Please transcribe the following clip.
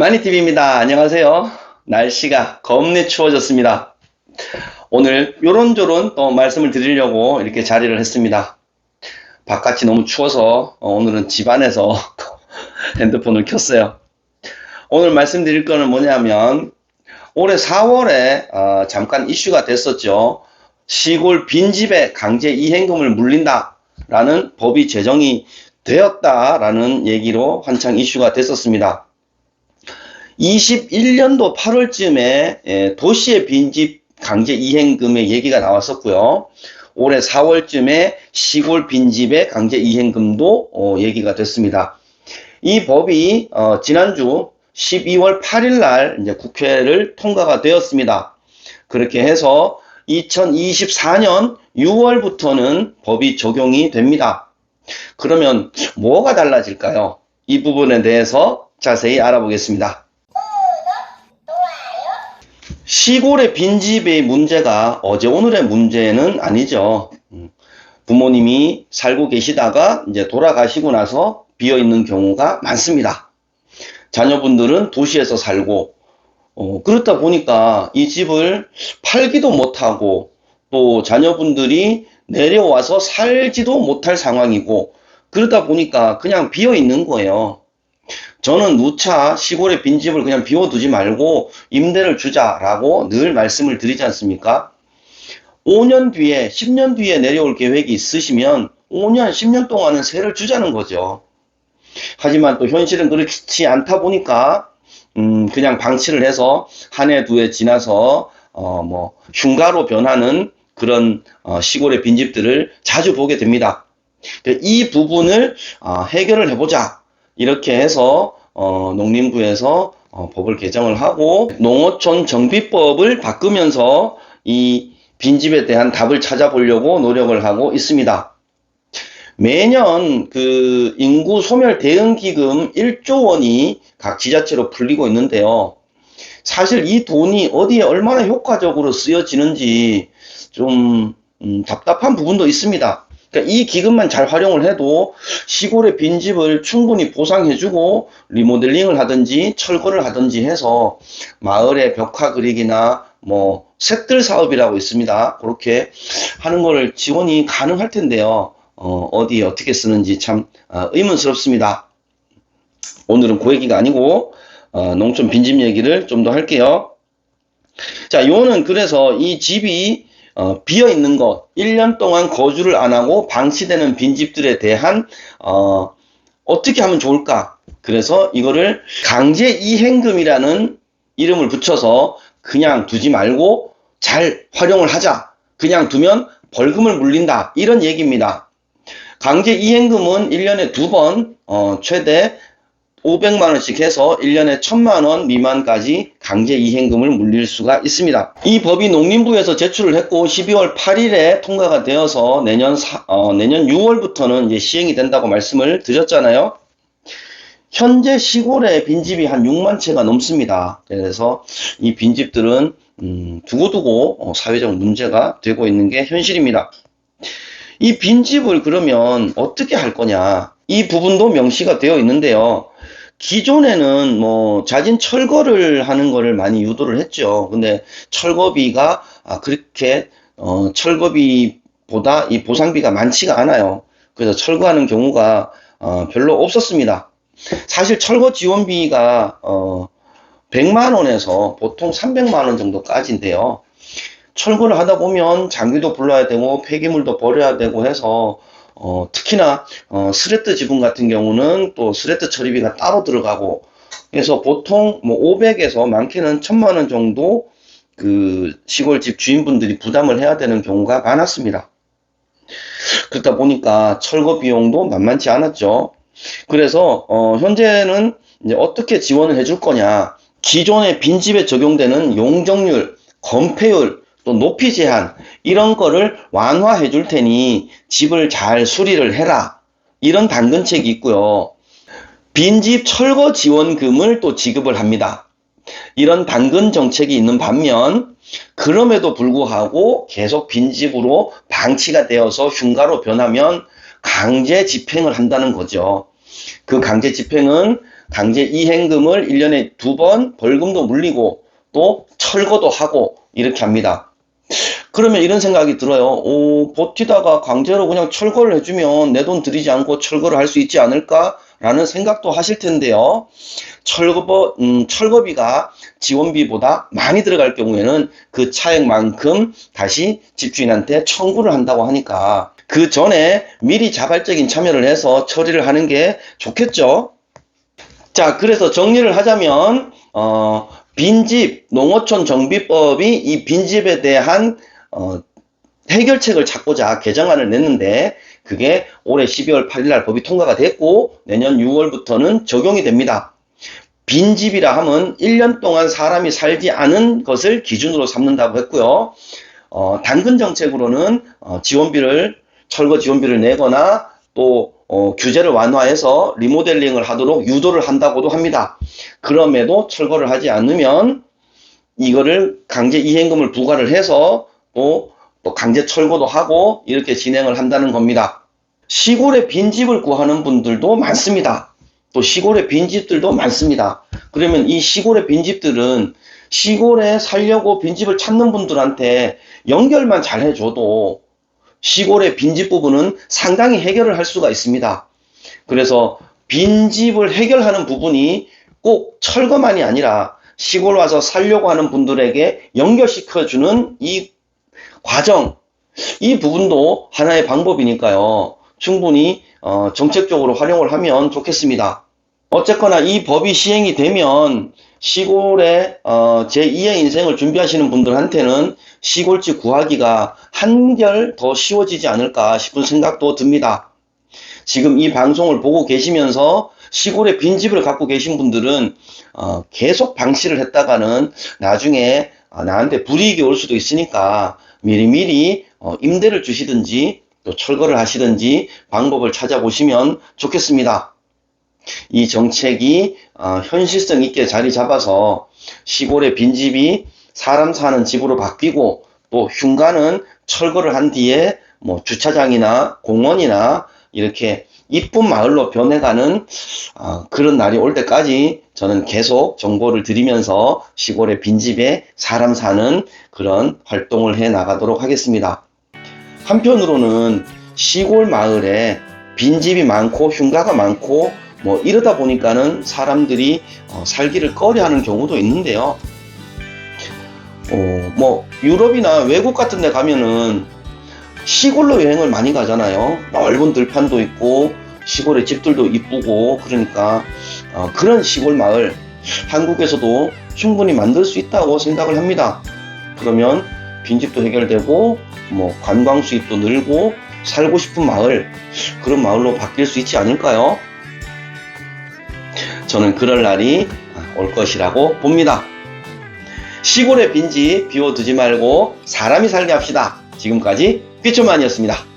마니TV입니다. 안녕하세요. 날씨가 겁내 추워졌습니다. 오늘 요런저런 또 말씀을 드리려고 이렇게 자리를 했습니다. 바깥이 너무 추워서 오늘은 집 안에서 핸드폰을 켰어요. 오늘 말씀드릴 거는 뭐냐면 올해 4월에 잠깐 이슈가 됐었죠. 시골 빈집에 강제 이행금을 물린다 라는 법이 제정이 되었다라는 얘기로 한창 이슈가 됐었습니다. 21년도 8월쯤에 도시의 빈집 강제 이행금의 얘기가 나왔었고요. 올해 4월쯤에 시골 빈집의 강제 이행금도 얘기가 됐습니다. 이 법이 지난주 12월 8일 날 이제 국회를 통과가 되었습니다. 그렇게 해서 2024년 6월부터는 법이 적용이 됩니다. 그러면 뭐가 달라질까요? 이 부분에 대해서 자세히 알아보겠습니다. 시골의 빈집의 문제가 어제 오늘의 문제는 아니죠. 부모님이 살고 계시다가 이제 돌아가시고 나서 비어 있는 경우가 많습니다. 자녀분들은 도시에서 살고 그렇다 보니까 이 집을 팔기도 못하고 또 자녀분들이 내려와서 살지도 못할 상황이고 그러다 보니까 그냥 비어 있는 거예요. 저는 누차 시골의 빈집을 그냥 비워두지 말고 임대를 주자라고 늘 말씀을 드리지 않습니까? 5년 뒤에 10년 뒤에 내려올 계획이 있으시면 5년 10년 동안은 세를 주자는 거죠. 하지만 또 현실은 그렇지 않다 보니까 그냥 방치를 해서 한 해 두 해 지나서 흉가로 변하는 그런 시골의 빈집들을 자주 보게 됩니다. 이 부분을 해결을 해보자 이렇게 해서 농림부에서 법을 개정을 하고 농어촌 정비법을 바꾸면서 이 빈집에 대한 답을 찾아보려고 노력을 하고 있습니다. 매년 그 인구 소멸 대응 기금 1조 원이 각 지자체로 풀리고 있는데요. 사실 이 돈이 어디에 얼마나 효과적으로 쓰여지는지 좀 답답한 부분도 있습니다. 그러니까 이 기금만 잘 활용을 해도 시골의 빈집을 충분히 보상해주고 리모델링을 하든지 철거를 하든지 해서 마을의 벽화 그리기나 색들 사업이라고 있습니다. 그렇게 하는 걸 지원이 가능할 텐데요. 어디에 어떻게 쓰는지 참 의문스럽습니다. 오늘은 그 얘기가 아니고 농촌 빈집 얘기를 좀 더 할게요. 자, 요는 그래서 이 집이 비어 있는 것, 1년 동안 거주를 안 하고 방치되는 빈집들에 대한 어떻게 하면 좋을까? 그래서 이거를 강제 이행금이라는 이름을 붙여서 그냥 두지 말고 잘 활용을 하자. 그냥 두면 벌금을 물린다. 이런 얘기입니다. 강제 이행금은 1년에 2번 최대 500만 원씩 해서 1년에 1000만 원 미만까지 강제 이행금을 물릴 수가 있습니다. 이 법이 농림부에서 제출을 했고 12월 8일에 통과가 되어서 내년 6월부터는 이제 시행이 된다고 말씀을 드렸잖아요. 현재 시골에 빈집이 한 6만 채가 넘습니다. 그래서 이 빈집들은 두고두고 사회적 문제가 되고 있는 게 현실입니다. 이 빈집을 그러면 어떻게 할 거냐? 이 부분도 명시가 되어 있는데요. 기존에는 자진 철거를 하는 거를 많이 유도를 했죠. 근데 철거비가 그렇게 철거비보다 이 보상비가 많지가 않아요. 그래서 철거하는 경우가 별로 없었습니다. 사실 철거 지원비가 100만 원에서 보통 300만 원 정도까지인데요. 철거를 하다 보면 장비도 불러야 되고 폐기물도 버려야 되고 해서 특히나 스레트 지붕 같은 경우는 또 스레트 처리비가 따로 들어가고 그래서 보통 500에서 많게는 1000만 원 정도 그 시골집 주인분들이 부담을 해야 되는 경우가 많았습니다. 그렇다 보니까 철거 비용도 만만치 않았죠. 그래서 현재는 이제 어떻게 지원을 해줄 거냐? 기존의 빈집에 적용되는 용적률, 건폐율, 또 높이 제한 이런 거를 완화해 줄 테니 집을 잘 수리를 해라. 이런 당근책이 있고요. 빈집 철거 지원금을 또 지급을 합니다. 이런 당근 정책이 있는 반면 그럼에도 불구하고 계속 빈집으로 방치가 되어서 흉가로 변하면 강제 집행을 한다는 거죠. 그 강제 집행은 강제 이행금을 1년에 2번 벌금도 물리고 또 철거도 하고 이렇게 합니다. 그러면 이런 생각이 들어요. 버티다가 강제로 그냥 철거를 해주면 내 돈 들이지 않고 철거를 할 수 있지 않을까? 라는 생각도 하실 텐데요. 철거비가 지원비보다 많이 들어갈 경우에는 그 차액만큼 다시 집주인한테 청구를 한다고 하니까 그 전에 미리 자발적인 참여를 해서 처리를 하는 게 좋겠죠. 자, 그래서 정리를 하자면 빈집 농어촌 정비법이 이 빈집에 대한 해결책을 찾고자 개정안을 냈는데 그게 올해 12월 8일 날 법이 통과가 됐고 내년 6월부터는 적용이 됩니다. 빈집이라 하면 1년 동안 사람이 살지 않은 것을 기준으로 삼는다고 했고요. 당근 정책으로는 철거 지원비를 내거나 또 규제를 완화해서 리모델링을 하도록 유도를 한다고도 합니다. 그럼에도 철거를 하지 않으면 이거를 강제 이행금을 부과를 해서 또 강제 철거도 하고 이렇게 진행을 한다는 겁니다. 시골에 빈집을 구하는 분들도 많습니다. 또 시골에 빈집들도 많습니다. 그러면 이 시골의 빈집들은 시골에 살려고 빈집을 찾는 분들한테 연결만 잘 해줘도 시골의 빈집 부분은 상당히 해결을 할 수가 있습니다. 그래서 빈집을 해결하는 부분이 꼭 철거만이 아니라 시골 와서 살려고 하는 분들에게 연결시켜주는 이 과정, 이 부분도 하나의 방법이니까요. 충분히 정책적으로 활용을 하면 좋겠습니다. 어쨌거나 이 법이 시행이 되면 시골에 제2의 인생을 준비하시는 분들한테는 시골집 구하기가 한결 더 쉬워지지 않을까 싶은 생각도 듭니다. 지금 이 방송을 보고 계시면서 시골에 빈집을 갖고 계신 분들은 계속 방치를 했다가는 나중에 나한테 불이익이 올 수도 있으니까 미리미리 임대를 주시든지 또 철거를 하시든지 방법을 찾아보시면 좋겠습니다. 이 정책이 현실성 있게 자리 잡아서 시골의 빈집이 사람 사는 집으로 바뀌고 또 흉가는 철거를 한 뒤에 뭐 주차장이나 공원이나 이렇게 이쁜 마을로 변해가는 그런 날이 올 때까지 저는 계속 정보를 드리면서 시골의 빈집에 사람 사는 그런 활동을 해 나가도록 하겠습니다. 한편으로는 시골 마을에 빈집이 많고 흉가가 많고 뭐 이러다 보니까는 사람들이 살기를 꺼려하는 경우도 있는데요. 뭐 유럽이나 외국 같은 데 가면은 시골로 여행을 많이 가잖아요. 넓은 들판도 있고 시골의 집들도 이쁘고 그러니까 그런 시골 마을 한국에서도 충분히 만들 수 있다고 생각을 합니다. 그러면 빈집도 해결되고 뭐 관광 수입도 늘고 살고 싶은 마을, 그런 마을로 바뀔 수 있지 않을까요? 저는 그럴 날이 올 것이라고 봅니다. 시골의 빈집 비워두지 말고 사람이 살게 합시다. 지금까지 삐쭈만이었습니다.